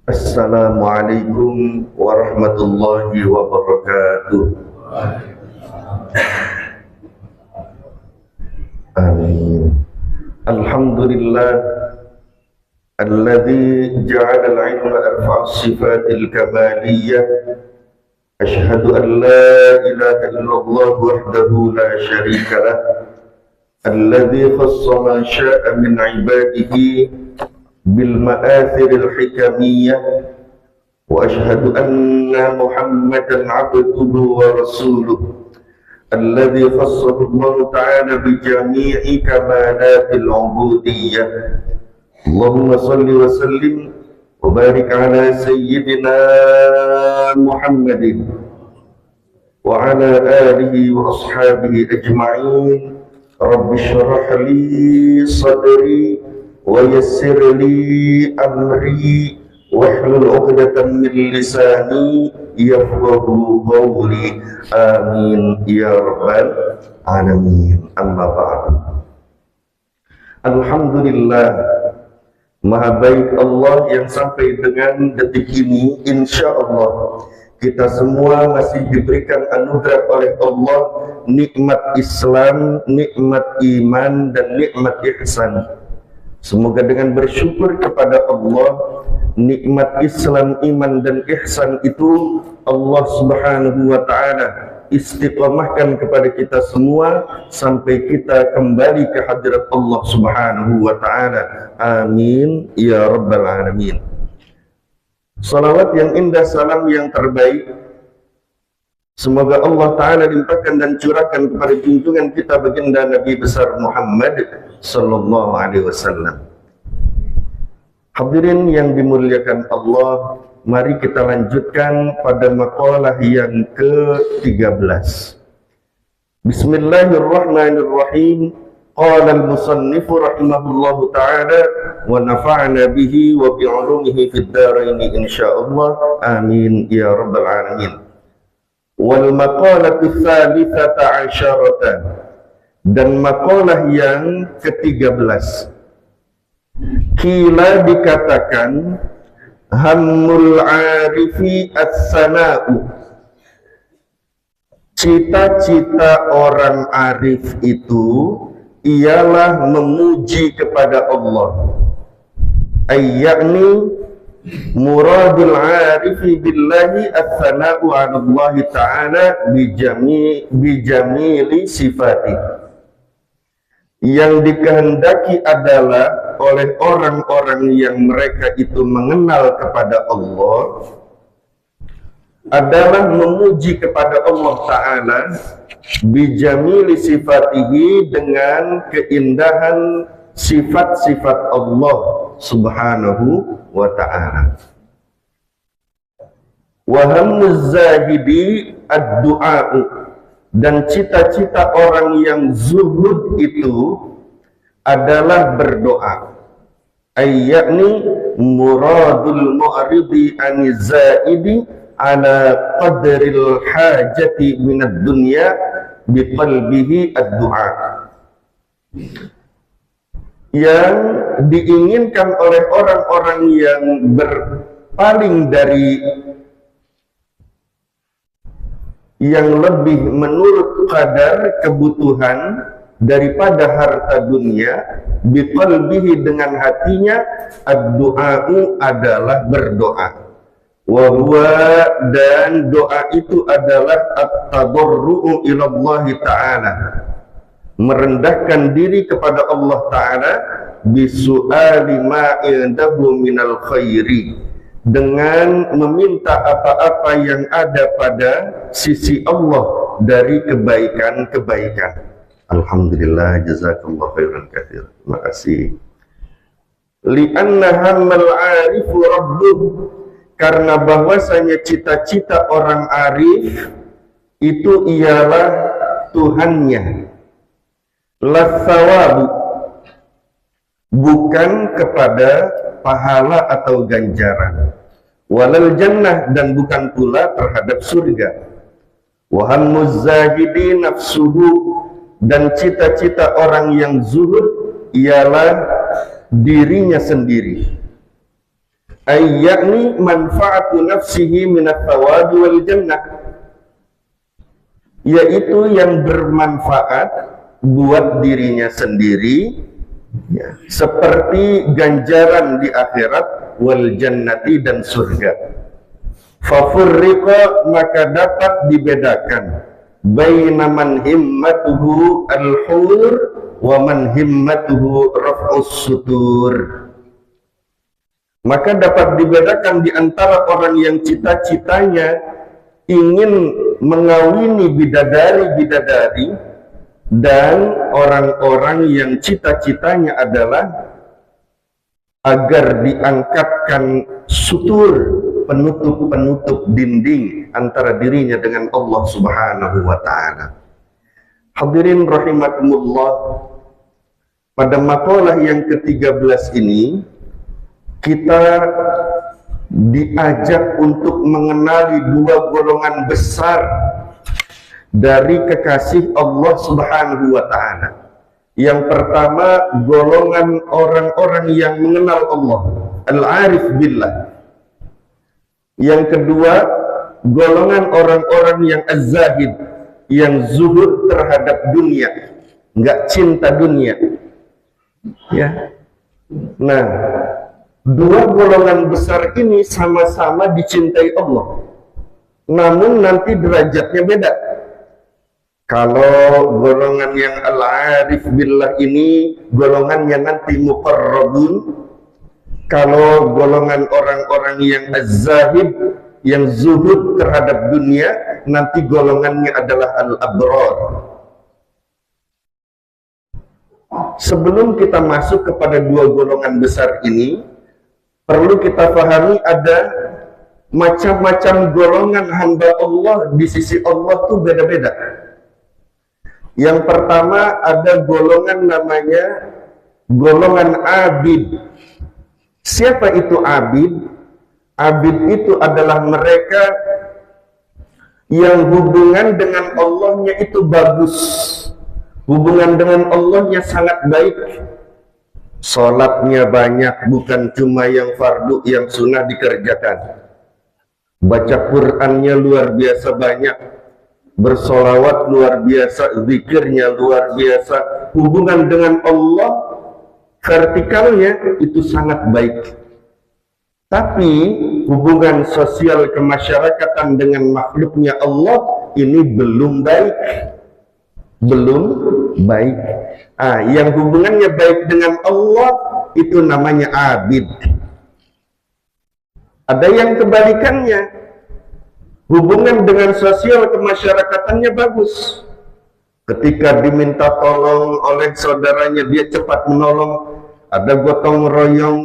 Assalamualaikum warahmatullahi wabarakatuh. Amin. Alhamdulillah alladzi ja'ala al-'ilma arfa'a sifatil kamaliyah. Ashhadu an la ilaha illallah wahdahu la syarika lah. Alladzi khassa ma syaa min 'ibadihi bil ma'athiril hikamiyah. Wa ashhadu anna Muhammadan 'abduhu wa rasuluh alladzi khassahu Allah ta'ala bi jami'i kamalatil 'ubudiyyah. Allahumma shalli wa sallim wa barik ala sayyidina Muhammadin wa ala alihi wa ashabihi ajma'in. Rabbi shrah li sadri wa yassir li amri wahlul 'uqdatam min lisani yafqahu qawli. Amin ya rabbal alamin. Amma ba'du. Alhamdulillah, maha baik Allah yang sampai dengan detik ini insya Allah kita semua masih diberikan anugerah oleh Allah nikmat Islam, nikmat iman, dan nikmat ihsan. Semoga dengan bersyukur kepada Allah, nikmat Islam, iman, dan ihsan itu Allah subhanahu wa ta'ala istiqamahkan kepada kita semua sampai kita kembali ke hadirat Allah subhanahu wa ta'ala. Amin ya rabbal alamin. Salawat yang indah, salam yang terbaik, semoga Allah ta'ala limpahkan dan curahkan kepada junjungan kita baginda Nabi besar Muhammad sallallahu alaihi wasallam. Hadirin yang dimuliakan Allah, mari kita lanjutkan pada maqalah yang ke-13. Bismillahirrahmanirrahim. Qala al-musannif rahimahullahu ta'ala wa nafa'na bihi wa bi'ulumihi fid dharain insyaallah. Amin ya rabbal alamin. Wal maqalatu tsalitsata asyarata, dan maqalah yang ke-13. Kila dikatakan hammul arifi as-sana'u, cita-cita orang arif itu ialah memuji kepada Allah. Ayyakni muradul arifi billahi as-sana'u 'ala Allah ta'ala bijamili sifati. Yang dikehendaki adalah oleh orang-orang yang mereka itu mengenal kepada Allah adalah memuji kepada Allah Ta'ala bijamili sifatihi, dengan keindahan sifat-sifat Allah subhanahu wa ta'ala. Wa hammuz zahidi ad-du'a'u, dan cita-cita orang yang zuhud itu adalah berdoa. Ayyakni muradul mu'ridi anizaidi ala qadril hajati minad dunya biqalbihi ad-du'a. Yang diinginkan oleh orang-orang yang berpaling dari yang lebih menurut kadar kebutuhan daripada harta dunia, biqalbihi, dengan hatinya, ad-du'a'u adalah berdoa. Wa huwa, dan doa itu adalah at-tadarru'u ilallahi ta'ala, merendahkan diri kepada Allah Ta'ala, bisu'ali ma'indahu minal khairi, dengan meminta apa-apa yang ada pada sisi Allah dari kebaikan-kebaikan. Alhamdulillah, jazakallah khairan katsir. Terima kasih. Li'anna hammal 'arifu rabbuh, karena bahwasanya cita-cita orang arif itu ialah Tuhannya. Latsawabu, bukan kepada pahala atau ganjaran. Walal jannah, dan bukan pula terhadap surga. Wa hammuz zahidi nafsuhu, dan cita-cita orang yang zuhud ialah dirinya sendiri. yakni manfaatu nafsihi minat thawabi wal jannah, yaitu yang bermanfaat buat dirinya sendiri, ya, seperti ganjaran di akhirat, wal jannati, dan surga. Fafurriqa, maka dapat dibedakan, baina man himmatuhu al-hur wa man himmatuhu raf'us sutur. Maka dapat dibedakan di antara orang yang cita-citanya ingin mengawini bidadari-bidadari dan orang-orang yang cita-citanya adalah agar diangkatkan sutur, penutup-penutup dinding antara dirinya dengan Allah Subhanahu wa ta'ala. Hadirin rahimakumullah, pada makalah yang ke-13 ini kita diajak untuk mengenali dua golongan besar dari kekasih Allah Subhanahu wa ta'ala. Yang pertama, golongan orang-orang yang mengenal Allah, al-arif billah. Yang kedua, golongan orang-orang yang az-zahid, yang zuhud terhadap dunia, nggak cinta dunia. Ya. Nah, dua golongan besar ini sama-sama dicintai Allah, namun nanti derajatnya beda. Kalau golongan yang al-arif billah ini golongannya nanti muqarrabun. Kalau golongan orang-orang yang az-zahid, yang zuhud terhadap dunia, nanti golongannya adalah al-abrar. Sebelum kita masuk kepada dua golongan besar ini, perlu kita pahami ada macam-macam golongan hamba Allah di sisi Allah tuh beda-beda. Yang pertama ada golongan namanya golongan abid. Siapa itu abid? Abid itu adalah mereka yang hubungan dengan Allahnya itu bagus, hubungan dengan Allahnya sangat baik. Sholatnya banyak, bukan cuma yang fardu, yang sunnah dikerjakan. Baca Qur'annya luar biasa banyak, bersolawat luar biasa, zikirnya luar biasa. Hubungan dengan Allah vertikalnya itu sangat baik. Tapi hubungan sosial kemasyarakatan dengan makhluknya Allah ini belum baik. Belum baik. Yang hubungannya baik dengan Allah itu namanya abid. Ada yang kebalikannya, hubungan dengan sosial kemasyarakatannya bagus. Ketika diminta tolong oleh saudaranya, dia cepat menolong. Ada gotong royong,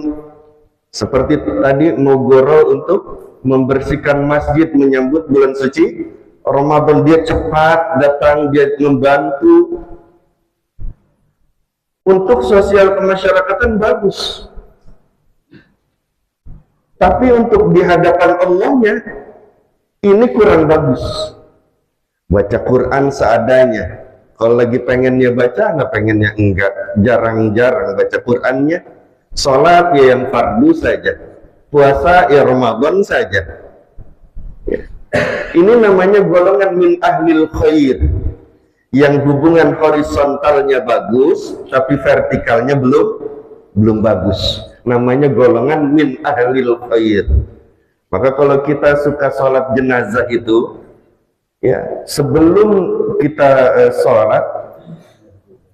seperti tadi Mogoro untuk membersihkan masjid menyambut bulan suci Ramadan, dia cepat datang, dia membantu. Untuk sosial kemasyarakatan bagus. Tapi untuk di hadapan Allahnya ini kurang bagus. Baca Quran seadanya. Kalau lagi pengennya baca, nggak pengennya enggak. Jarang-jarang baca Qurannya. Sholat ya yang fardu saja. Puasa ya Ramadan saja. Ya. Ini namanya golongan min ahlil khair, yang hubungan horizontalnya bagus, tapi vertikalnya belum bagus. Namanya golongan min ahlil khair. Maka kalau kita suka sholat jenazah itu, ya, sebelum kita sholat,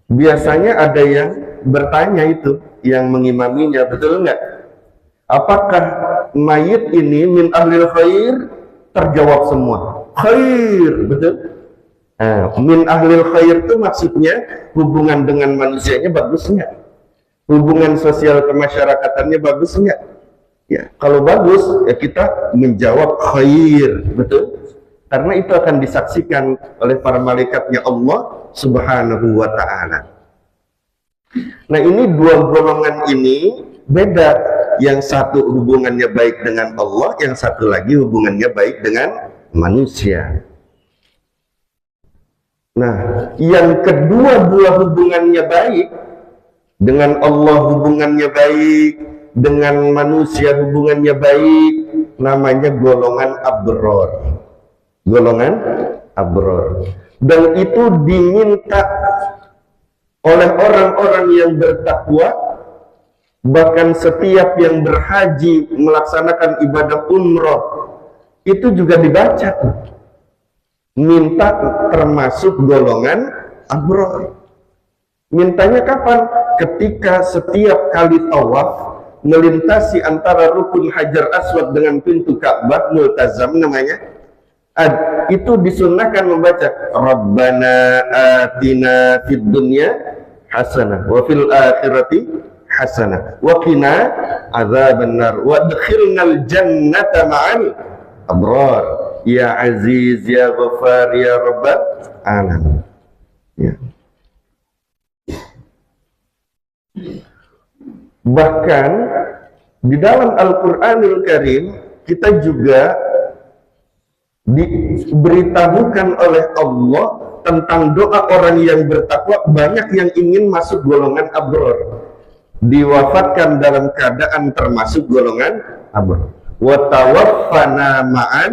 biasanya ada yang bertanya itu, yang mengimaminya, betul nggak? Apakah mayit ini min ahlil khair? Terjawab semua, khair, betul? Min ahlil khair itu maksudnya hubungan dengan manusianya bagus nggak? Hubungan sosial kemasyarakatannya bagus nggak? Ya, kalau bagus, ya kita menjawab khair, betul? Karena itu akan disaksikan oleh para malaikatnya Allah Subhanahu wa ta'ala. Nah, ini dua golongan ini beda. Yang satu hubungannya baik dengan Allah, yang satu lagi hubungannya baik dengan manusia. Nah, yang kedua hubungannya baik dengan Allah, hubungannya baik dengan manusia hubungannya baik, namanya golongan abror. Golongan abror. Dan itu diminta oleh orang-orang yang bertakwa. Bahkan setiap yang berhaji melaksanakan ibadah umroh itu juga dibaca, minta termasuk golongan abror. Mintanya kapan? Ketika setiap kali tawaf melintasi antara rukun Hajar Aswad dengan pintu Ka'bah, multazam namanya, itu disunnahkan membaca Rabbana atina fid dunya hasanah wa fil akhirati hasanah wa qina adzabannar wa adkhilnal jannata ma'al abrar ya aziz ya ghafar ya rabbal alamin. Ya. Bahkan di dalam Al-Qur'anul Karim kita juga diberitahukan oleh Allah tentang doa orang yang bertakwa. Banyak yang ingin masuk golongan abror, diwafatkan dalam keadaan termasuk golongan abror. Wa tawaffana ma'an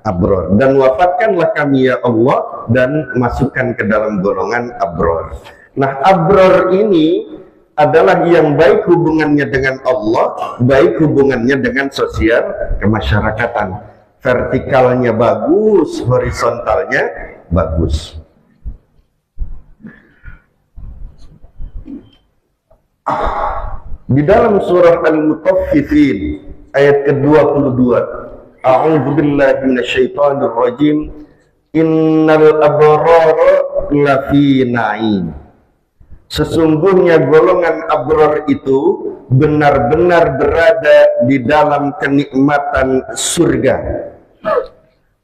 abror, dan wafatkanlah kami ya Allah dan masukkan ke dalam golongan abror. Nah, abror ini adalah yang baik hubungannya dengan Allah, baik hubungannya dengan sosial kemasyarakatan. Vertikalnya bagus, horizontalnya bagus. Di dalam surah Al-Mutaffifin ayat ke-22, A'udzu billahi minasyaitonir rajim. Innal abrara lafi na'im. Sesungguhnya golongan abror itu benar-benar berada di dalam kenikmatan surga.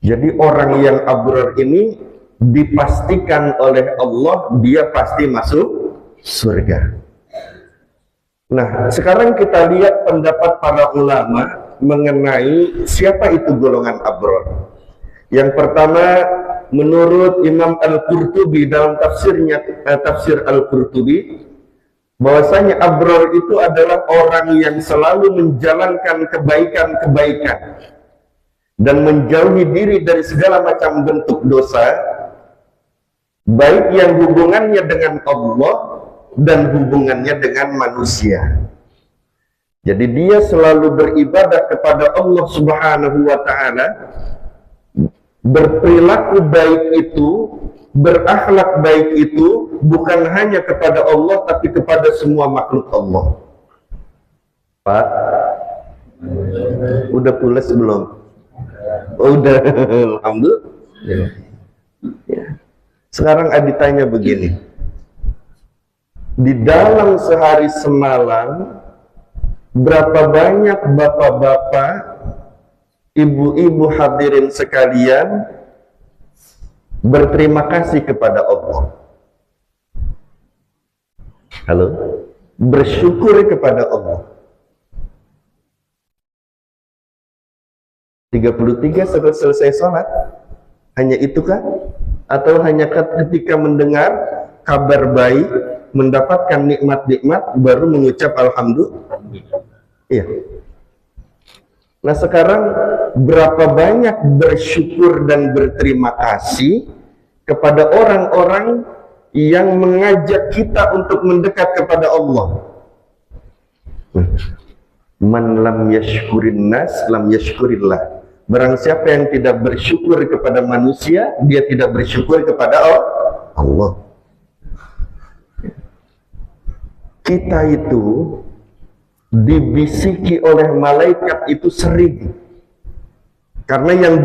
Jadi orang yang abror ini dipastikan oleh Allah dia pasti masuk surga. Nah, sekarang kita lihat pendapat para ulama mengenai siapa itu golongan abror. Yang pertama, menurut Imam Al-Qurtubi dalam tafsirnya, tafsir Al-Qurtubi, bahwasanya abror itu adalah orang yang selalu menjalankan kebaikan-kebaikan dan menjauhi diri dari segala macam bentuk dosa, baik yang hubungannya dengan Allah dan hubungannya dengan manusia. Jadi dia selalu beribadah kepada Allah Subhanahu wa ta'ala, berperilaku baik itu, berakhlak baik itu bukan hanya kepada Allah tapi kepada semua makhluk Allah. Pak, udah pulas belum? Udah, alhamdulillah. Ya. Sekarang aditanya begini, di dalam sehari semalam berapa banyak bapak-bapak, ibu-ibu hadirin sekalian berterima kasih kepada Allah? Halo? Bersyukur kepada Allah. 33 setelah selesai sholat, hanya itukah? Atau hanya ketika mendengar kabar baik, mendapatkan nikmat-nikmat, baru mengucap alhamdulillah? Iya. Nah, sekarang berapa banyak bersyukur dan berterima kasih kepada orang-orang yang mengajak kita untuk mendekat kepada Allah? Man lam yashkurin nas lam yashkurillah. Barang siapa yang tidak bersyukur kepada manusia, dia tidak bersyukur kepada Allah. Kita itu dibisiki oleh malaikat itu sering. Karena yang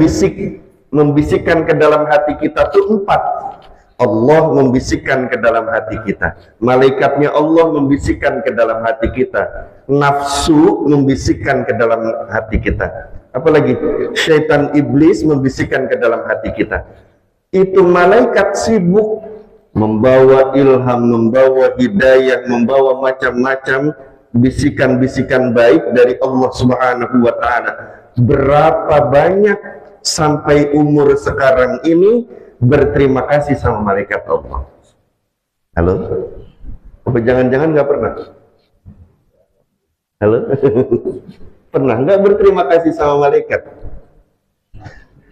membisikkan ke dalam hati kita itu 4. Allah membisikkan ke dalam hati kita, malaikatnya Allah membisikkan ke dalam hati kita, nafsu membisikkan ke dalam hati kita, apalagi syaitan iblis membisikkan ke dalam hati kita. Itu malaikat sibuk membawa ilham, membawa hidayah, membawa macam-macam bisikan-bisikan baik dari Allah Subhanahu wa ta'ala. Berapa banyak sampai umur sekarang ini berterima kasih sama malaikat Allah? Halo? Apa jangan-jangan nggak pernah? Halo? Pernah nggak berterima kasih sama malaikat?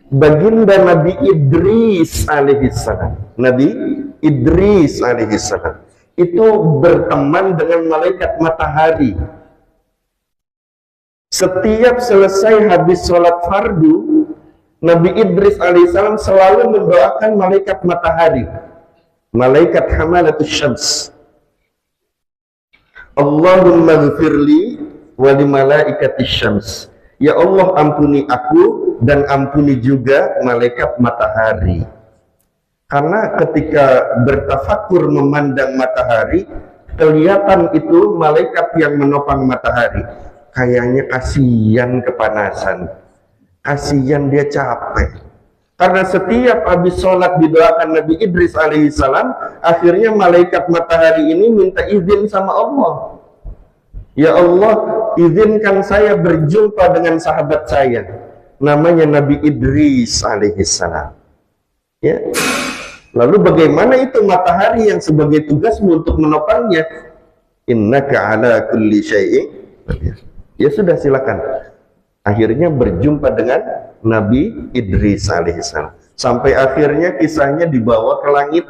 Baginda Nabi Idris alaihissalam, Nabi Idris alaihissalam itu berteman dengan malaikat matahari. Setiap selesai habis sholat fardu, Nabi Idris alaihissalam selalu mendoakan malaikat matahari, malaikat hamalatus syams. Allahumma ghfirli wa li malaikatis syams. Ya Allah, ampuni aku dan ampuni juga malaikat matahari. Karena ketika bertafakur memandang matahari, kelihatan itu malaikat yang menopang matahari. Kayaknya kasihan kepanasan, kasihan dia capek. Karena setiap habis sholat didoakan Nabi Idris alaihissalam, akhirnya malaikat matahari ini minta izin sama Allah. Ya Allah, izinkan saya berjumpa dengan sahabat saya, namanya Nabi Idris alaihissalam. Ya. Lalu bagaimana itu matahari yang sebagai tugasmu untuk menopangnya? Innaka ala kulli syai'in qadir. Ya sudah, silakan. Akhirnya berjumpa dengan Nabi Idris alaihissalam. Sampai akhirnya kisahnya dibawa ke langit,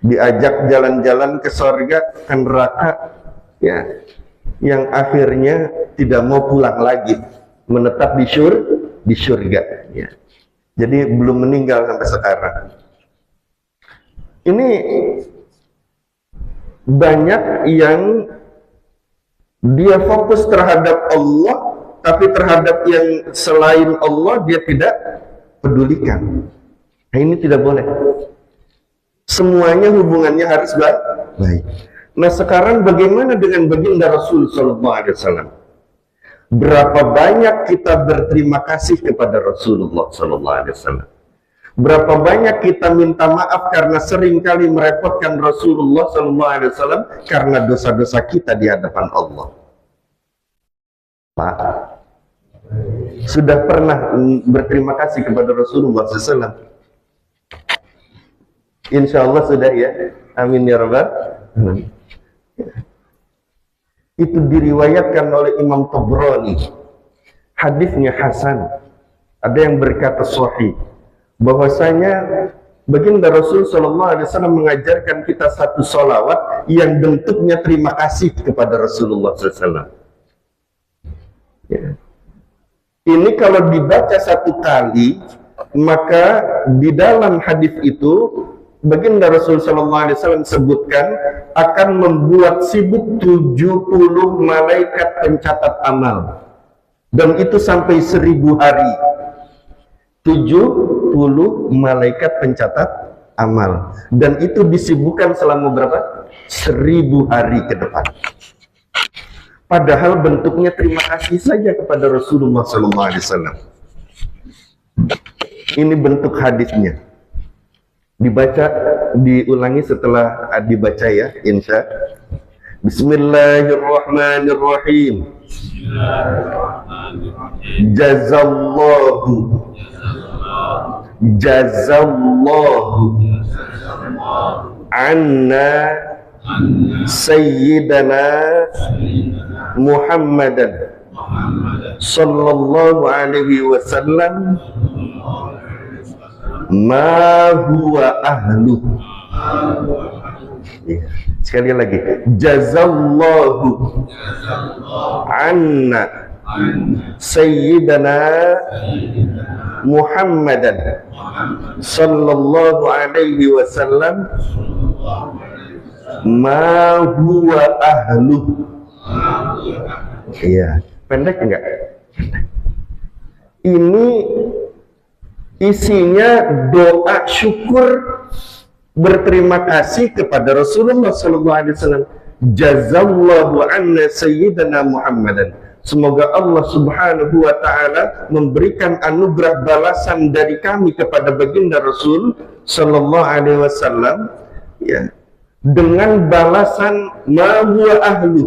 diajak jalan-jalan ke surga, ke neraka, ya, yang akhirnya tidak mau pulang lagi, menetap di surga. Ya. Jadi belum meninggal sampai sekarang. Ini banyak yang dia fokus terhadap Allah, tapi terhadap yang selain Allah dia tidak pedulikan. Nah, ini tidak boleh. Semuanya hubungannya harus baik. Nah, sekarang bagaimana dengan baginda Rasul Sallallahu Alaihi Wasallam? Berapa banyak kita berterima kasih kepada Rasulullah Sallallahu Alaihi Wasallam? Berapa banyak kita minta maaf karena seringkali merepotkan Rasulullah Sallallahu Alaihi Wasallam karena dosa-dosa kita di hadapan Allah. Pak, sudah pernah berterima kasih kepada Rasulullah SAW? Insya Allah sudah, ya. Amin ya Rabbal alamin. Itu diriwayatkan oleh Imam Tabrani. Hadisnya hasan. Ada yang berkata sahih, bahwasanya baginda Rasul Sallallahu Alaihi Wasallam mengajarkan kita satu sholawat yang bentuknya terima kasih kepada Rasulullah SAW. Ya. Ini kalau dibaca satu kali, maka di dalam hadis itu baginda Rasul Sallallahu Alaihi Wasallam sebutkan akan membuat sibuk 70 malaikat pencatat amal, dan itu sampai 1000 hari. 70 malaikat pencatat amal, dan itu disibukkan selama berapa? 1000 hari ke depan. Padahal bentuknya terima kasih saja kepada Rasulullah SAW. Ini bentuk hadisnya. Dibaca, diulangi setelah dibaca, ya, insya. Bismillahirrahmanirrahim. Jazallahu anna sayyidana Muhammadan sallallahu alaihi wasallam ma huwa ahlu. Ya. Sekali lagi, jazallahu anna sayyidana Muhammadan sallallahu alaihi wasallam ma huwa ahlu. Iya, pendek enggak? Ini isinya doa syukur berterima kasih kepada Rasulullah SAW. Jazallahu anna sayyidana Muhammadan. Semoga Allah Subhanahu wa Ta'ala memberikan anugerah balasan dari kami kepada baginda Rasul Sallallahu Alaihi Wasallam, ya, dengan balasan ma huwa ahlu,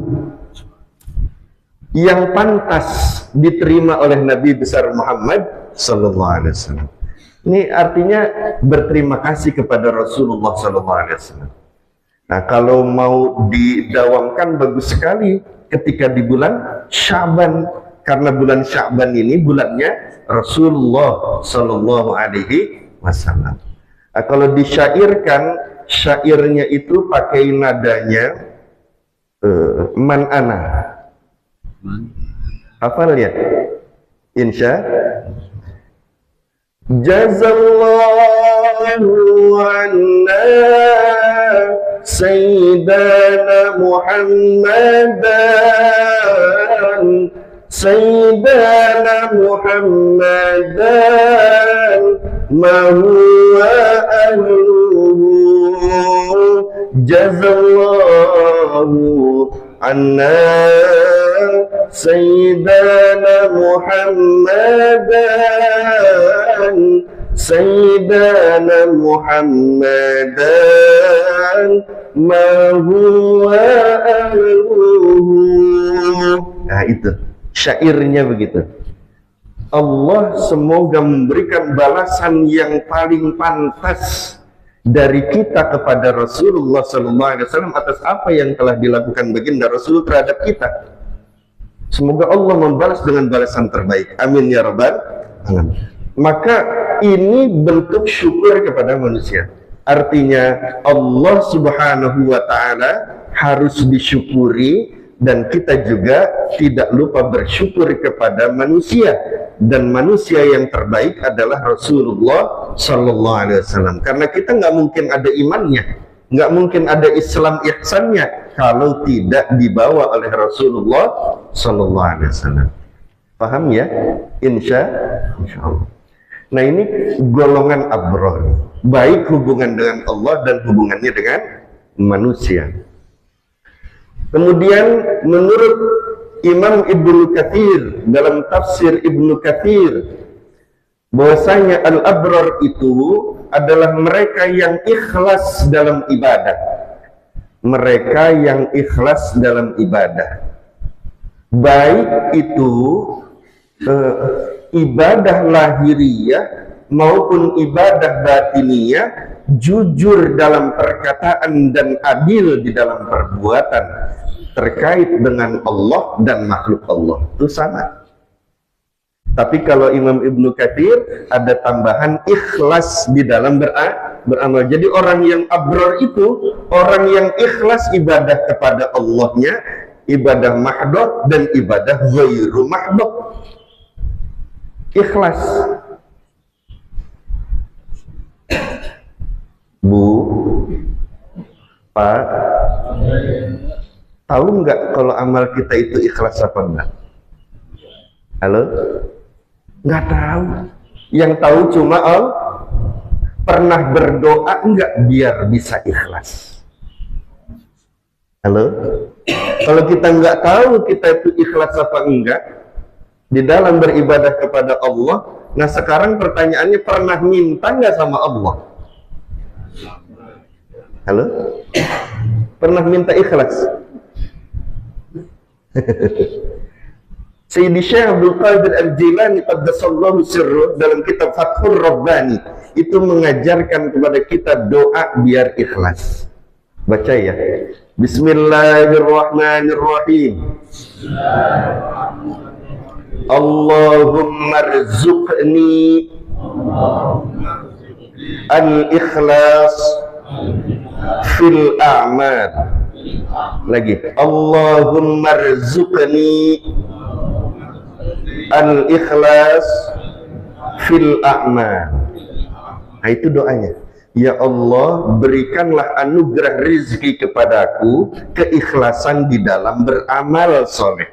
yang pantas diterima oleh Nabi besar Muhammad Sallallahu Alaihi Wasallam. Ini artinya berterima kasih kepada Rasulullah Sallallahu Alaihi Wasallam. Nah, kalau mau didawamkan bagus sekali, ketika di bulan Sya'ban, karena bulan Sya'ban ini bulannya Rasulullah Sallallahu Alaihi Wasallam. Nah, kalau disyairkan, syairnya itu pakai nadanya man ana. Hafal ya? Insya Jazallahu anna Sayyidana Muhammadan ma huwa ahluhu Jazallahu anna Sayyidana Muhammadan ma huwa ahluhu. Nah itu syairnya begitu. Allah semoga memberikan balasan yang paling pantas dari kita kepada Rasulullah SAW atas apa yang telah dilakukan baginda Rasul terhadap kita. Semoga Allah membalas dengan balasan terbaik. Amin ya rabbal alamin. Maka ini bentuk syukur kepada manusia. Artinya Allah Subhanahu wa ta'ala harus disyukuri, dan kita juga tidak lupa bersyukur kepada manusia, dan manusia yang terbaik adalah Rasulullah Sallallahu Alaihi Wasallam. Karena kita nggak mungkin ada imannya, nggak mungkin ada Islam ihsannya kalau tidak dibawa oleh Rasulullah Sallallahu Alaihi Wasallam. Paham ya? Insya Allah. Nah ini golongan abrar, baik hubungan dengan Allah dan hubungannya dengan manusia. Kemudian menurut Imam Ibnu Katsir dalam tafsir Ibnu Katsir, bahwasanya al-abrar itu adalah mereka yang ikhlas dalam ibadah. Mereka yang ikhlas dalam ibadah, baik itu ibadah lahiriah maupun ibadah batiniyah, jujur dalam perkataan dan adil di dalam perbuatan terkait dengan Allah dan makhluk Allah, itu sama. Tapi kalau Imam Ibnu Katsir ada tambahan ikhlas di dalam beramal. Jadi orang yang abrar itu orang yang ikhlas ibadah kepada Allahnya, ibadah mahdhah dan ibadah ghairu mahdhah. Ikhlas. Bu, Pak, tahu nggak kalau amal kita itu ikhlas apa enggak? Halo? Nggak tahu. Yang tahu cuma Allah. Pernah berdoa enggak biar bisa ikhlas? Halo? Kalau kita nggak tahu kita itu ikhlas apa enggak di dalam beribadah kepada Allah, nah sekarang pertanyaannya, pernah minta nggak sama Allah? Halo? Pernah minta ikhlas? Sayyidi Syekh Abdul Qadir Al-Jilani qaddasallahu sirruh dalam kitab Fathur Rabbani itu mengajarkan kepada kita doa biar ikhlas. Baca ya. Bismillahirrahmanirrahim. Allahumma rzuqni al-ikhlas fil a'mal. Lagi, Allahumma rzuqni al-ikhlas fil a'mal. Nah itu doanya. Ya Allah, berikanlah anugerah rizki kepadaku keikhlasan di dalam beramal soleh.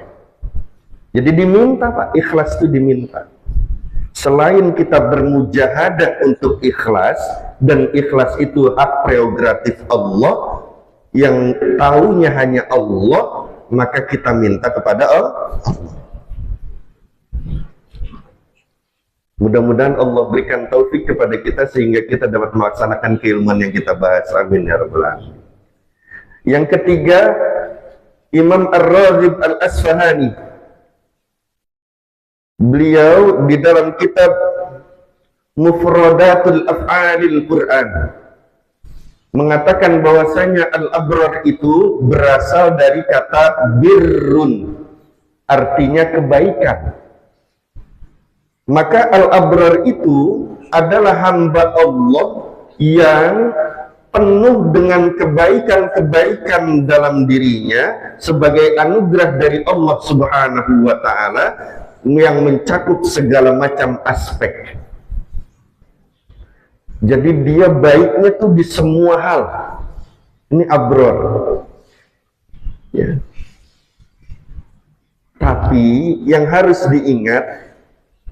Jadi diminta Pak, ikhlas itu diminta. Selain kita bermujahadah untuk ikhlas, dan ikhlas itu hak prerogatif Allah, yang tahunya hanya Allah, maka kita minta kepada Allah. Mudah-mudahan Allah berikan taufik kepada kita sehingga kita dapat melaksanakan keilmuan yang kita bahas. Amin ya rabbal alamin. Yang ketiga, Imam Ar-Raghib Al-Asfahani, beliau di dalam kitab Mufradatul Af'alil Quran, mengatakan bahwasanya al-abrar itu berasal dari kata birrun, artinya kebaikan. Maka al-abrar itu adalah hamba Allah yang penuh dengan kebaikan-kebaikan dalam dirinya sebagai anugerah dari Allah Subhanahu wa Ta'ala yang mencakup segala macam aspek. Jadi dia baiknya tuh di semua hal. Ini abror. Ya. Tapi yang harus diingat,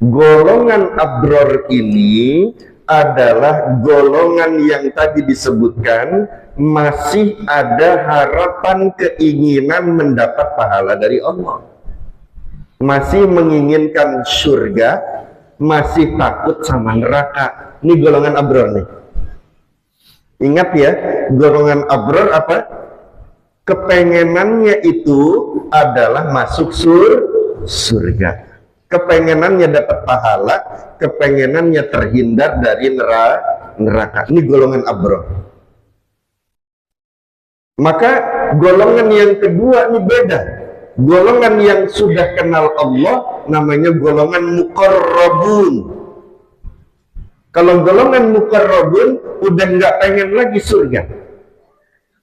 golongan abror ini adalah golongan yang tadi disebutkan masih ada harapan keinginan mendapat pahala dari Allah, masih menginginkan surga, masih takut sama neraka. Ini golongan abror nih. Ingat ya, golongan abror apa? Kepengenannya itu adalah masuk surga. Kepengenannya dapat pahala, kepengenannya terhindar dari neraka. Ini golongan abror. Maka golongan yang kedua ini beda. Golongan yang sudah kenal Allah namanya golongan muqarrabun. Kalau golongan muqarrabun udah nggak pengen lagi surga,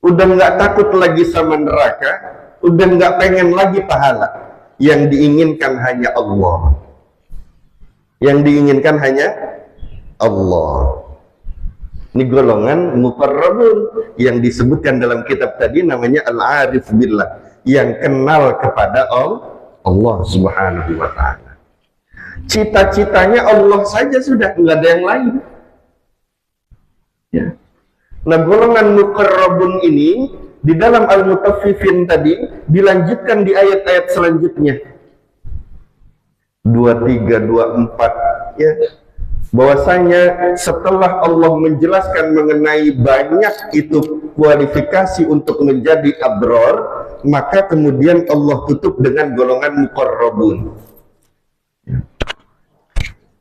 udah nggak takut lagi sama neraka, udah nggak pengen lagi pahala. Yang diinginkan hanya Allah. Yang diinginkan hanya Allah. Ini golongan muqarrabun yang disebutkan dalam kitab tadi namanya al-arif billah, yang kenal kepada Allah Subhanahu wa Ta'ala. Cita-citanya Allah saja sudah, nggak ada yang lain. Ya. Nah, golongan muqarrabun ini di dalam Al-Mutaffifin tadi dilanjutkan di ayat-ayat selanjutnya 23, 24 ya. Bahwasanya setelah Allah menjelaskan mengenai banyak itu kualifikasi untuk menjadi abror, maka kemudian Allah tutup dengan golongan muqarrabun.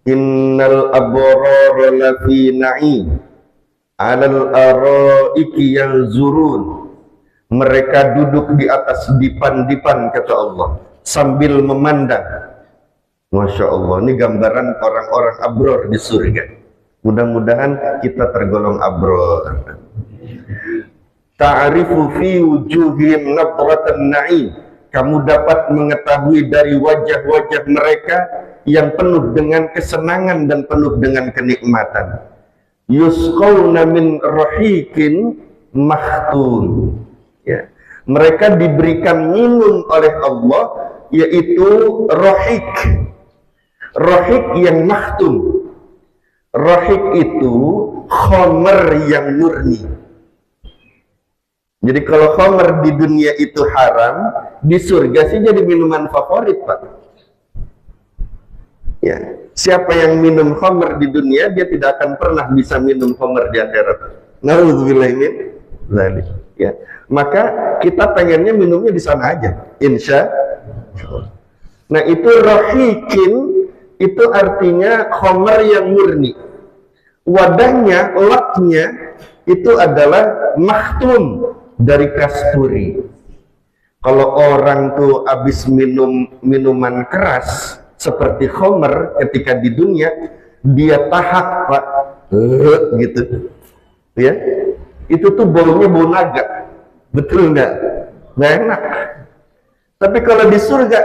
Innal abrara lafi na'im 'alal araiki yanzurun. Mereka duduk di atas dipan-dipan, kata Allah, sambil memandang. Masya Allah, ini gambaran orang-orang abror di surga. Mudah-mudahan kita tergolong abror. Ta'rifu fi wujuhim nadratan na'im. Kamu dapat mengetahui dari wajah-wajah mereka yang penuh dengan kesenangan dan penuh dengan kenikmatan. Yusqawna min rahiqin makhtun. Ya. Mereka diberikan minum oleh Allah, yaitu rohik. Rohik yang makhtun. Rohik itu khomer yang murni. Jadi kalau khomer di dunia itu haram, di surga sih jadi minuman favorit, Pak. Ya, siapa yang minum khomer di dunia, dia tidak akan pernah bisa minum khomer di akhirat. Na'udzubillah min dzalik. Ya, maka kita pengennya minumnya di sana aja, insya Allah. Nah, itu rohikin, itu artinya khomer yang murni. Wadahnya, laknya itu adalah makhtum dari kasturi. Kalau orang tuh habis minum minuman keras seperti khomer ketika di dunia, dia tahak, Pak, gitu, ya. Itu tuh baunya bau naga, betul nggak? Nggak enak. Tapi kalau di surga,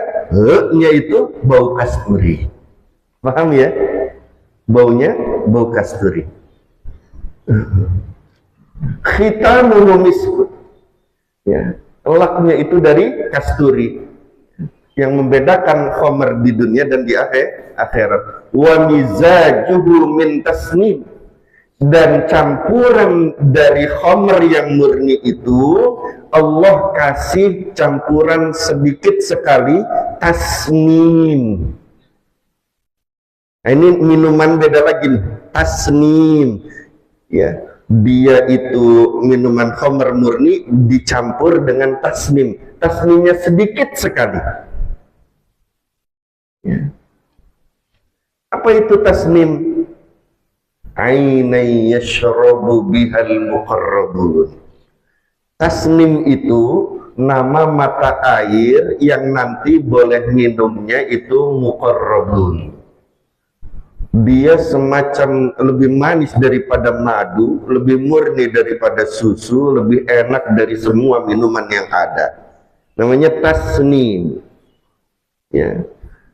nya itu bau kasturi. Paham ya? Baunya bau kasturi. Khitamuhu miskun. Ya, laknya itu dari kasturi. Yang membedakan khomer di dunia dan di akhirat. Wa mizajuhu min tasnim. Dan campuran dari khomer yang murni itu Allah kasih campuran sedikit sekali tasnim. Nah, ini minuman beda lagi nih, tasnim. Ya, dia itu minuman khomer murni dicampur dengan tasnim. Tasnimnya sedikit sekali. Ya. Apa itu tasnim? ainai yashrabu bihal muqarrabun. Tasnim itu nama mata air yang nanti boleh minumnya itu muqarrabun. Dia semacam lebih manis daripada madu, lebih murni daripada susu, lebih enak dari semua minuman yang ada. Namanya tasnim. Ya.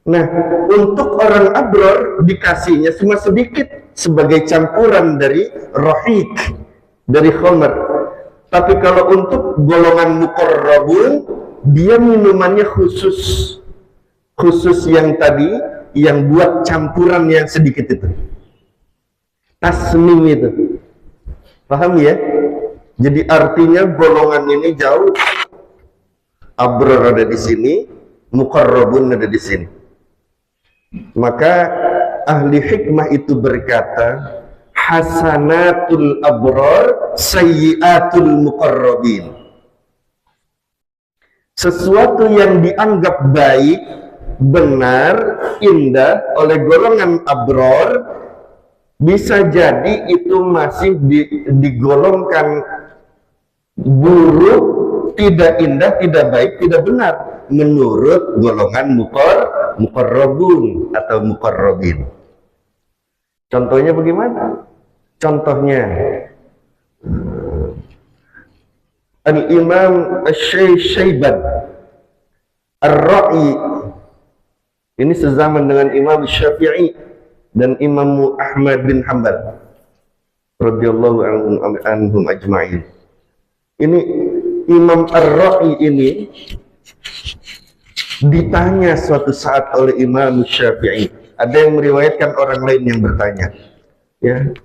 Nah, untuk orang abror dikasihnya cuma sedikit sebagai campuran dari rohik, dari khamr. Tapi kalau untuk golongan muqarrabun, dia minumannya khusus yang tadi, yang buat campuran yang sedikit itu. Tasnim itu. Paham ya? Jadi artinya golongan ini jauh. Abror ada di sini, muqarrabun ada di sini. Maka ahli hikmah itu berkata, hasanatul abror sayyiatul muqarrabin. Sesuatu yang dianggap baik, benar, indah oleh golongan abror, bisa jadi itu masih digolongkan buruk, tidak indah, tidak baik, tidak benar menurut golongan muqarrabun atau muqarrabin. Contohnya bagaimana? Contohnya Al-Imam Asy-Syaiban Ar-Ra'i, ini sezaman dengan Imam Syafi'i dan Imam Ahmad bin Hanbal radhiyallahu anhum ajma'in. Ini Imam Ar-Ra'i ini ditanya suatu saat oleh Imam Syafi'i. Ada yang meriwayatkan orang lain yang bertanya. Ya.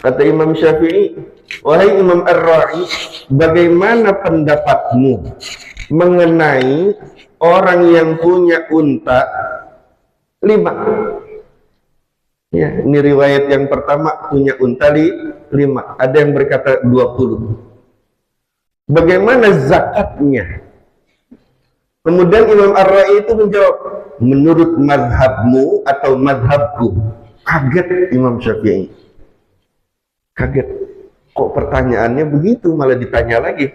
Kata Imam Syafi'i, wahai Imam Ar-Ra'i, bagaimana pendapatmu mengenai orang yang punya unta 5? Ya, ini riwayat yang pertama, punya unta 5. Ada yang berkata 20. Bagaimana zakatnya? Kemudian Imam Ar-Ra'i itu menjawab, menurut mazhabmu atau mazhabku? Kaget Imam Syafi'i. Kaget. Kok pertanyaannya begitu, malah ditanya lagi.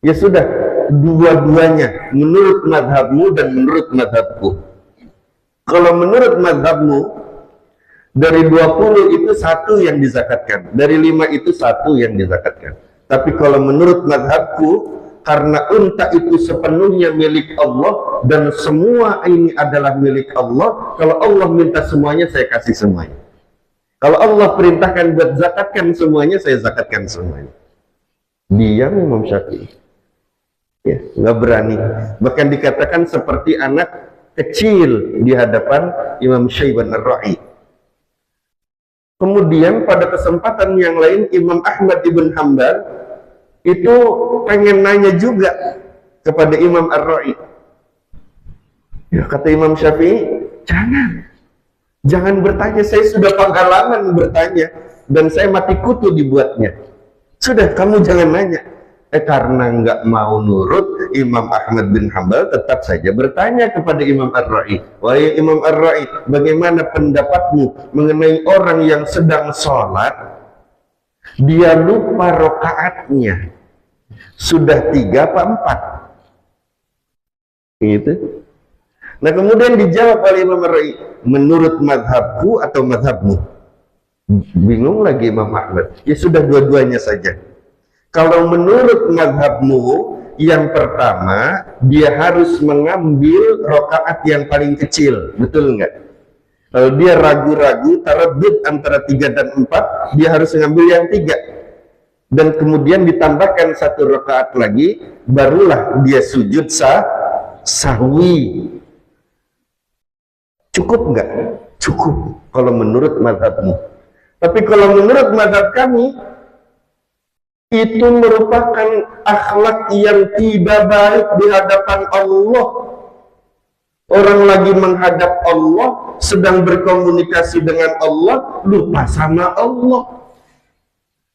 Ya sudah, dua-duanya, menurut mazhabmu dan menurut mazhabku. Kalau menurut mazhabmu, dari 20 itu 1 yang dizakatkan, dari 5 itu 1 yang dizakatkan. Tapi kalau menurut mazhabku, karena unta itu sepenuhnya milik Allah dan semua ini adalah milik Allah, kalau Allah minta semuanya, saya kasih semuanya. Kalau Allah perintahkan buat zakatkan semuanya, saya zakatkan semuanya. Diam Imam Syafi'i. Ya, nggak berani. Bahkan dikatakan seperti anak kecil di hadapan Imam Syaiban Ar-Ra'i. Kemudian pada kesempatan yang lain, Imam Ahmad ibn Hanbal itu pengen nanya juga kepada Imam Ar-Ra'i. Ya, kata Imam Syafi'i, jangan bertanya, saya sudah pengalaman bertanya dan saya mati kutu dibuatnya. Sudah, kamu jangan nanya. Karena nggak mau nurut, Imam Ahmad bin Hanbal tetap saja bertanya kepada Imam Ar-Ra'i. Wahai Imam Ar-Ra'i, bagaimana pendapatmu mengenai orang yang sedang sholat, dia lupa rokaatnya, sudah 3 apa 4? Gitu. Nah, kemudian dijawab oleh Imam Ar-Ra'i, menurut mazhabku atau mazhabmu? Bingung lagi Imam Ahmad. Ya sudah, dua-duanya saja. Kalau menurut mazhabmu, yang pertama, dia harus mengambil rokaat yang paling kecil, betul nggak? Kalau dia ragu-ragu, taradud antara 3 dan 4, dia harus mengambil yang 3. Dan kemudian ditambahkan 1 rokaat lagi, barulah dia sujud sahwi. Cukup nggak? Cukup, kalau menurut mazhabmu. Tapi kalau menurut mazhab kami, itu merupakan akhlak yang tidak baik di hadapan Allah. Orang lagi menghadap Allah, sedang berkomunikasi dengan Allah, lupa sama Allah.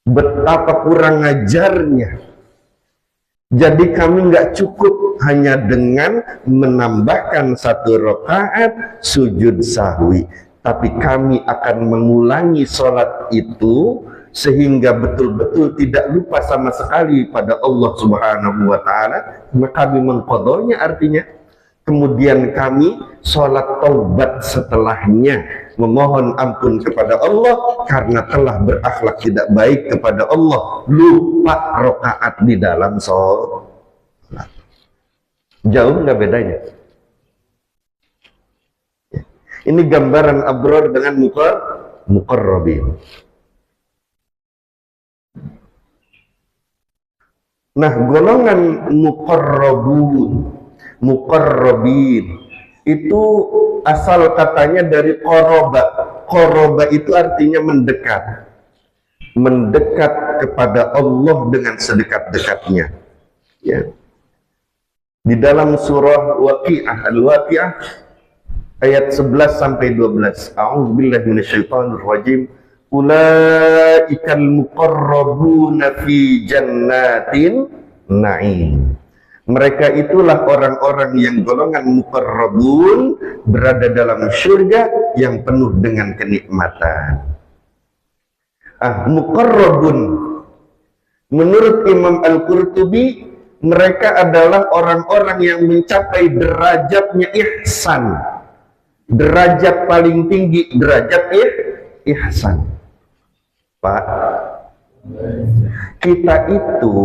Betapa kurang ajarnya. Jadi kami nggak cukup hanya dengan menambahkan 1 rakaat sujud sahwi. tapi kami akan mengulangi sholat itu sehingga betul-betul tidak lupa sama sekali pada Allah Subhanahu wa Ta'ala. Kami mengqadhonya, artinya kemudian kami sholat taubat setelahnya, memohon ampun kepada Allah karena telah berakhlak tidak baik kepada Allah, lupa rakaat di dalam sholat. Jauh nggak bedanya? Ini gambaran abror dengan muqarrabin. Nah, golongan muqarrabin itu asal katanya dari qoroba. Qoroba itu artinya mendekat, mendekat kepada Allah dengan sedekat-dekatnya. Ya. Di dalam surah Waqi'ah, Al-Waqi'ah ayat 11 sampai 12. A'udzubillahi minasyaitonir rajim. Ulaikal muqarrabuna fi jannatin na'im. Mereka itulah orang-orang yang golongan muqarrabun, berada dalam surga yang penuh dengan kenikmatan. Muqarrabun menurut Imam Al-Qurtubi, mereka adalah orang-orang yang mencapai derajatnya ihsan. Derajat paling tinggi, derajat ihsan. Pak, kita itu,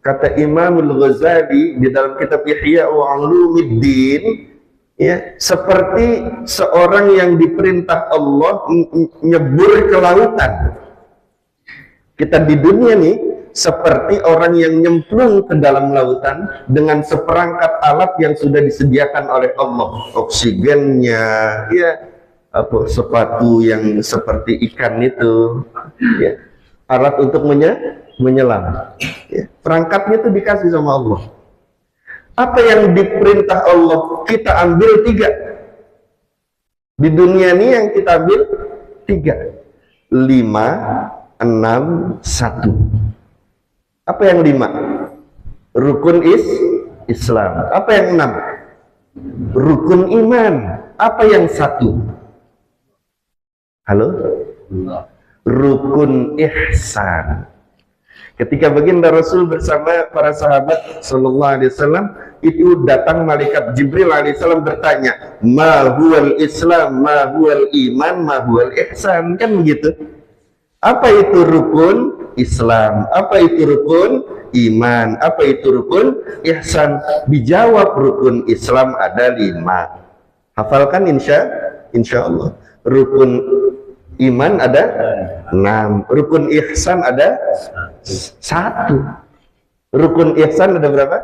kata Imam Al-Ghazali di dalam kitab Ihya Ulumuddin, ya, seperti seorang yang diperintah Allah nyebur ke lautan. Kita di dunia nih seperti orang yang nyemplung ke dalam lautan dengan seperangkat alat yang sudah disediakan oleh Allah, oksigennya, ya, apa, sepatu yang seperti ikan itu, ya, alat untuk menyelam, ya. Perangkatnya itu dikasih sama Allah. Apa yang diperintah Allah kita ambil 3. Di dunia ini yang kita ambil 3, 5, 6, 1. Apa yang 5? Rukun Islam. Apa yang 6? Rukun iman. Apa yang 1? Halo? Rukun ihsan. Ketika baginda Rasul bersama para sahabat sallallahu alaihi wasallam, itu datang malaikat Jibril alaihi salam bertanya, "Ma huwal Islam, ma huwal iman, ma huwal ihsan?" Kan begitu. Apa itu rukun Islam? Apa itu rukun iman? Apa itu rukun ihsan? Dijawab, rukun Islam ada 5. Hafalkan insya Allah. Rukun iman ada 6. Rukun ihsan ada 1. Rukun ihsan ada berapa?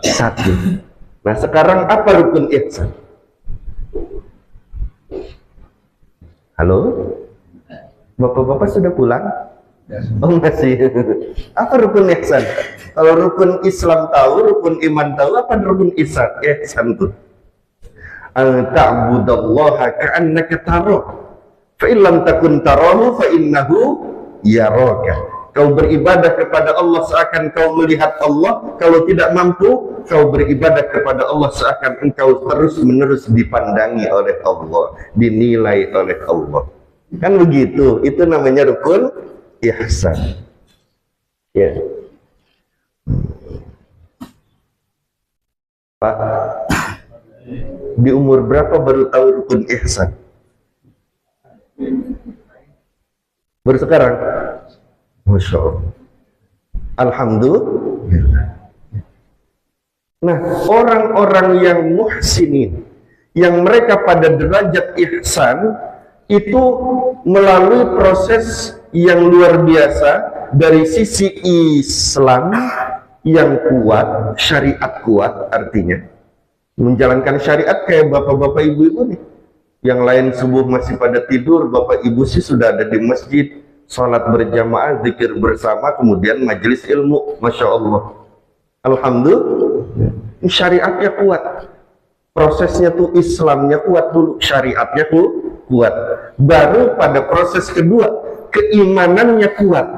1. Nah, sekarang apa rukun ihsan? Halo? Bapak-bapak sudah pulang? Oh, masih. Apa rukun ihsan? Kalau rukun Islam tahu, rukun iman tahu, apa rukun ihsan? Ihsan itu ta'budallaha ka'annaka tarahu, fa in lam takun tarahu fa innahu yaraka. Kau beribadah kepada Allah seakan kau melihat Allah. Kalau tidak mampu, kau beribadah kepada Allah seakan engkau terus-menerus dipandangi oleh Allah, dinilai oleh Allah. Kan begitu. Itu namanya rukun ihsan. Ya. Pak, di umur berapa baru tahu rukun ihsan? Baru sekarang? Masya Allah. Alhamdulillah. Nah, orang-orang yang muhsinin, yang mereka pada derajat ihsan, itu melalui proses yang luar biasa dari sisi Islam yang kuat, syariat kuat, artinya menjalankan syariat kayak bapak-bapak ibu-ibu nih. Yang lain subuh masih pada tidur, bapak ibu sih sudah ada di masjid, sholat berjamaah, zikir bersama, kemudian majelis ilmu. Masya Allah. Alhamdulillah. Syariatnya kuat. Prosesnya tuh Islamnya kuat dulu, syariatnya kuat. Baru pada proses kedua, keimanannya kuat.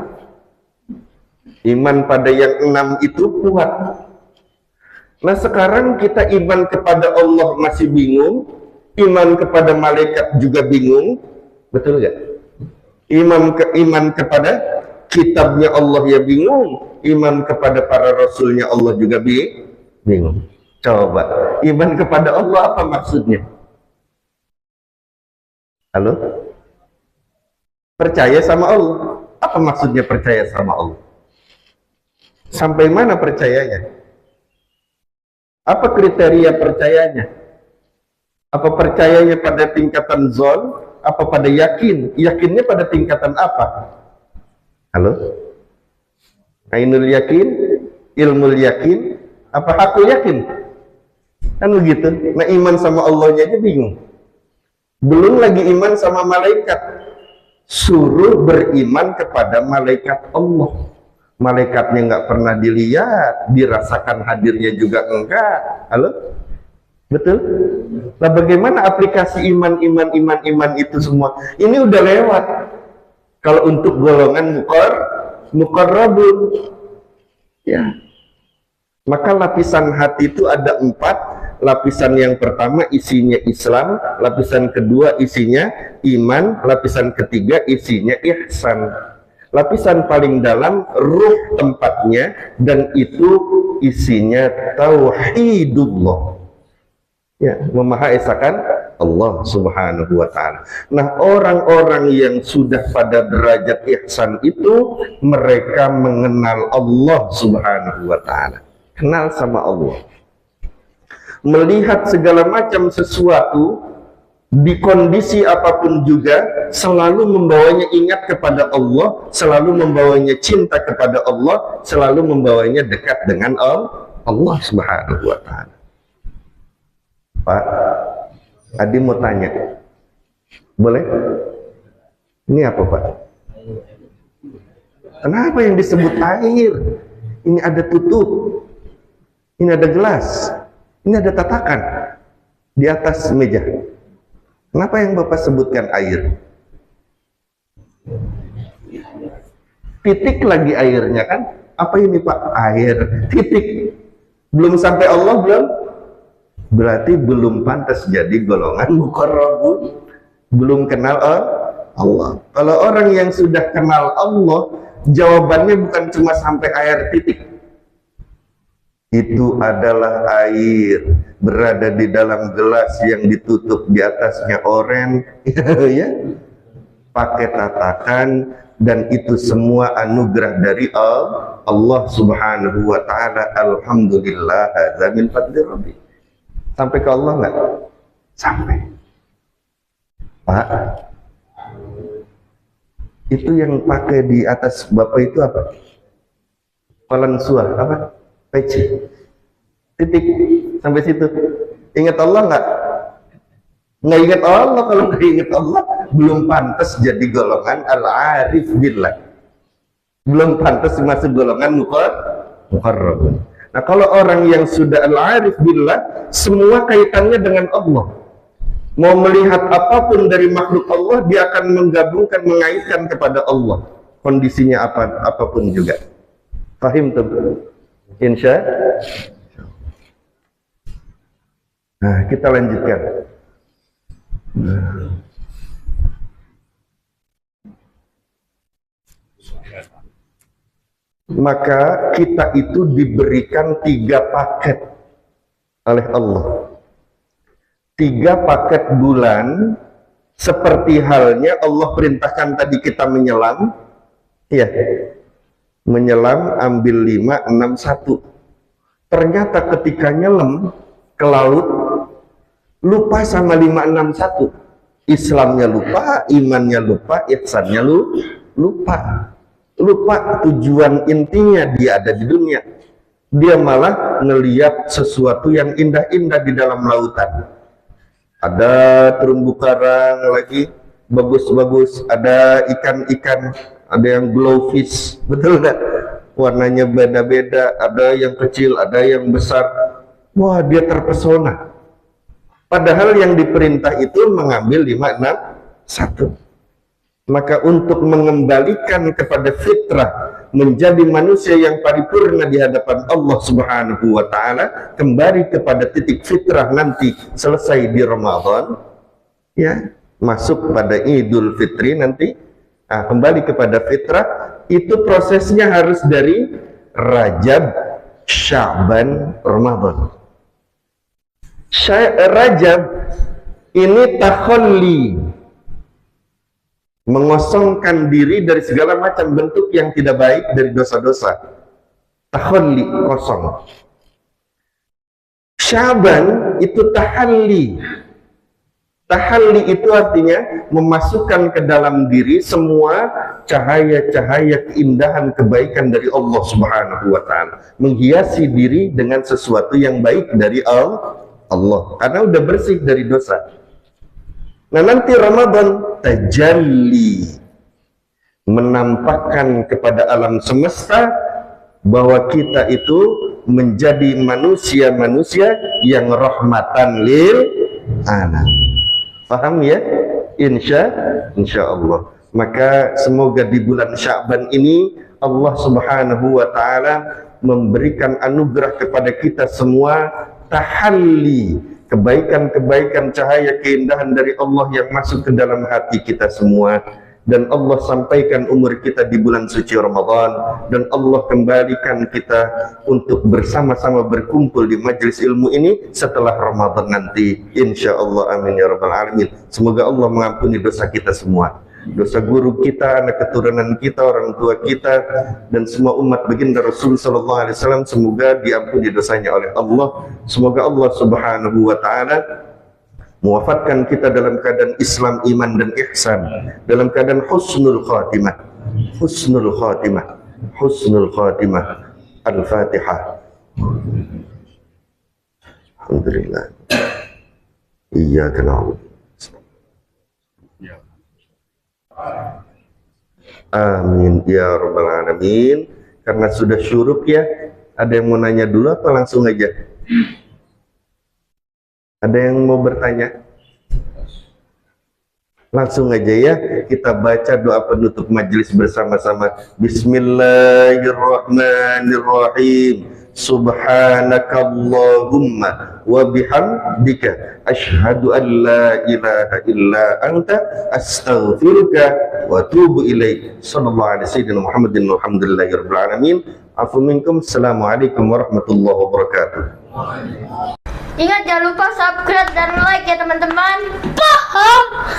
Iman pada yang 6 itu kuat. Nah, sekarang kita iman kepada Allah masih bingung, Iman kepada malaikat juga bingung, betul nggak? Iman kepada kitabnya Allah ya bingung, iman kepada para rasulnya Allah juga bingung. Coba, iman kepada Allah apa maksudnya? Halo? Percaya sama Allah. Apa maksudnya percaya sama Allah? Sampai mana percayanya? Apa kriteria percayanya? Apa percayanya pada tingkatan zon? Apa pada yakin? Yakinnya pada tingkatan apa? Halo? Ainul yakin? Ilmul yakin? Apa hakul yakin? Kan begitu. Nah, iman sama Allahnya aja bingung. Belum lagi iman sama malaikat. Suruh beriman kepada malaikat Allah. Malaikatnya nggak pernah dilihat, dirasakan hadirnya juga enggak. Halo? Betul? Nah, bagaimana aplikasi iman itu semua? Ini udah lewat. Kalau untuk golongan muqarrabun, ya. Maka lapisan hati itu ada 4. Lapisan yang pertama isinya Islam, lapisan kedua isinya iman, lapisan ketiga isinya ihsan. Lapisan paling dalam ruh tempatnya, dan itu isinya tauhidullah. Ya, memahaesakan Allah Subhanahu wa ta'ala. Nah, orang-orang yang sudah pada derajat ihsan itu, mereka mengenal Allah Subhanahu wa ta'ala. Kenal sama Allah. Melihat segala macam sesuatu di kondisi apapun juga selalu membawanya ingat kepada Allah, selalu membawanya cinta kepada Allah, selalu membawanya dekat dengan Allah Subhanahu wa ta'ala. Pak, Adi mau tanya, boleh? Ini apa, Pak? Kenapa yang disebut air? Ini ada tutup, ini ada gelas, ini ada tatakan di atas meja. Kenapa yang Bapak sebutkan air? Titik lagi airnya kan? Apa ini, Pak? Air, titik. Belum sampai Allah, belum? Berarti belum pantas jadi golongan muqarrabun. Belum kenal Allah. Kalau orang yang sudah kenal Allah, jawabannya bukan cuma sampai air titik. Itu adalah air berada di dalam gelas yang ditutup di atasnya oren, ya, pakai tatakan, dan itu semua anugerah dari Allah Subhanahu wa ta'ala. Alhamdulillah, hadza min fadli rabbi. Sampai ke Allah nggak? Sampai. Pak, itu yang pakai di atas Bapak itu apa? Kolan suah, apa? Peci. Titik. Sampai situ. Ingat Allah nggak? Nggak ingat Allah. Kalau nggak ingat Allah, belum pantas jadi golongan al-arif billah. Belum pantas masuk golongan muqarrabun. Nah, kalau orang yang sudah al-arif billah, semua kaitannya dengan Allah. Mau melihat apapun dari makhluk Allah, dia akan menggabungkan, mengaitkan kepada Allah. Kondisinya apapun juga. Paham tuh? Insya. Nah, kita lanjutkan. Maka kita itu diberikan 3 paket oleh Allah. 3 paket bulan, seperti halnya Allah perintahkan tadi kita menyelam, ya, menyelam, ambil 5, 6, 1. Ternyata ketika nyelam ke laut, lupa sama 5, 6, 1. Islamnya lupa, imannya lupa, ihsannya lupa. Lupa tujuan intinya dia ada di dunia. Dia malah ngelihat sesuatu yang indah-indah di dalam lautan. Ada terumbu karang lagi bagus-bagus, ada ikan-ikan, ada yang glowfish, betul nggak? Warnanya beda-beda, ada yang kecil, ada yang besar. Wah, dia terpesona. Padahal yang diperintah itu mengambil 5, 6, 1. Maka untuk mengembalikan kepada fitrah, menjadi manusia yang paripurna di hadapan Allah Subhanahu wa taala, kembali kepada titik fitrah nanti selesai di Ramadan, ya, masuk pada Idul Fitri nanti, kembali kepada fitrah. Itu prosesnya harus dari Rajab, Sya'ban, Ramadan. Rajab ini takhalli, mengosongkan diri dari segala macam bentuk yang tidak baik dari dosa-dosa. Takhalli, kosong. Sya'ban itu tahalli. Tahalli itu artinya memasukkan ke dalam diri semua cahaya-cahaya keindahan kebaikan dari Allah Subhanahu wa taala, menghiasi diri dengan sesuatu yang baik dari Allah karena udah bersih dari dosa. Nah, nanti Ramadan tajalli, menampakkan kepada alam semesta bahwa kita itu menjadi manusia-manusia yang rahmatan lil alamin. Paham ya? Insya Allah. Maka semoga di bulan Sya'ban ini Allah Subhanahu wa taala memberikan anugerah kepada kita semua tahalli, kebaikan-kebaikan, cahaya keindahan dari Allah yang masuk ke dalam hati kita semua. Dan Allah sampaikan umur kita di bulan suci Ramadan, dan Allah kembalikan kita untuk bersama-sama berkumpul di majelis ilmu ini setelah Ramadan nanti, insya Allah. Amin ya rabbal alamin. Semoga Allah mengampuni dosa kita semua, dosa guru kita, anak keturunan kita, orang tua kita, dan semua umat baginda Rasul sallallahu alaihi wasallam. Semoga diampuni dosanya oleh Allah. Semoga Allah Subhanahu wa taala mewafatkan kita dalam keadaan Islam, iman, dan ihsan, dalam keadaan husnul khatimah. Husnul khatimah. Husnul khatimah. Al-Fatihah. Alhamdulillah. Iyyaka na'budu. Amin ya rabbal alamin. Karena sudah syuruk ya, ada yang mau nanya dulu atau langsung aja? Ada yang mau bertanya? Langsung aja ya, kita baca doa penutup majelis bersama-sama. Bismillahirrahmanirrahim. Subhanakallahumma wa bihamdika asyhadu an la ilaha illa anta astaghfiruka wa atubu ilaik. Sallallahu alaihi sayyidina Muhammadin walhamdulillahirabbil alamin. Afu minkum. Assalamualaikum warahmatullahi wabarakatuh. Ingat jangan lupa subscribe dan like ya teman-teman. Paham?